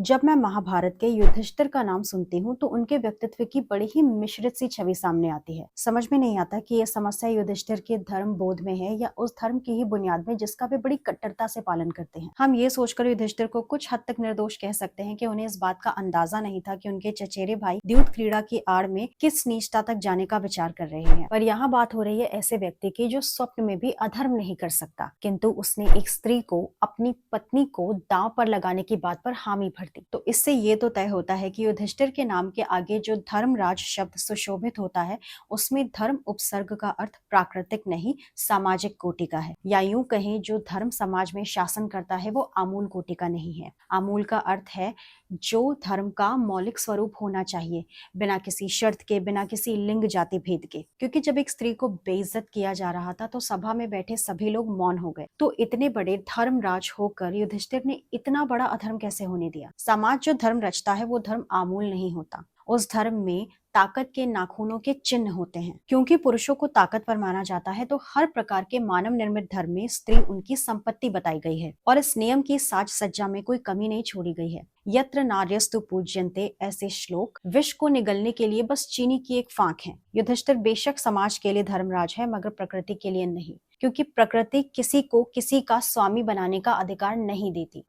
जब मैं महाभारत के युधिष्ठिर का नाम सुनती हूँ तो उनके व्यक्तित्व की बड़ी ही मिश्रित सी छवि सामने आती है। समझ में नहीं आता कि यह समस्या युधिष्ठिर के धर्म बोध में है या उस धर्म की ही बुनियाद में जिसका वे बड़ी कट्टरता से पालन करते हैं। हम ये सोचकर युधिष्ठिर को कुछ हद तक निर्दोष कह सकते हैं कि उन्हें इस बात का अंदाजा नहीं था कि उनके चचेरे भाई द्यूत क्रीड़ा की आड़ में किस नीचता तक जाने का विचार कर रहे हैं। पर यहाँ बात हो रही है ऐसे व्यक्ति की जो स्वप्न में भी अधर्म नहीं कर सकता, किंतु उसने एक स्त्री को, अपनी पत्नी को दांव पर लगाने की बात पर हामी भर दी। तो इससे ये तो तय होता है कि युधिष्ठिर के नाम के आगे जो धर्मराज शब्द सुशोभित होता है उसमें धर्म उपसर्ग का अर्थ प्राकृतिक नहीं, सामाजिक कोटि का है। या यूं कहें, जो धर्म समाज में शासन करता है वो आमूल कोटि का नहीं है। आमूल का अर्थ है जो धर्म का मौलिक स्वरूप होना चाहिए, बिना किसी शर्त के, बिना किसी लिंग जाति भेद के। क्योंकि जब एक स्त्री को बेइज्जत किया जा रहा था तो सभा में बैठे सभी लोग मौन हो गए। तो इतने बड़े धर्मराज होकर युधिष्ठिर ने इतना बड़ा अधर्म कैसे होने दिया? समाज जो धर्म रचता है वो धर्म आमूल नहीं होता। उस धर्म में ताकत के नाखूनों के चिन्ह होते हैं। क्योंकि पुरुषों को ताकतवर माना जाता है तो हर प्रकार के मानव निर्मित धर्म में स्त्री उनकी संपत्ति बताई गई है और इस नियम की साज सज्जा में कोई कमी नहीं छोड़ी गई है। यत्र नार्यस्तु पूज्यन्ते ऐसे श्लोक विष को निगलने के लिए बस चीनी की एक फांक है। युधिष्ठिर बेशक समाज के लिए धर्मराज है मगर प्रकृति के लिए नहीं, क्योंकि प्रकृति किसी को किसी का स्वामी बनाने का अधिकार नहीं देती।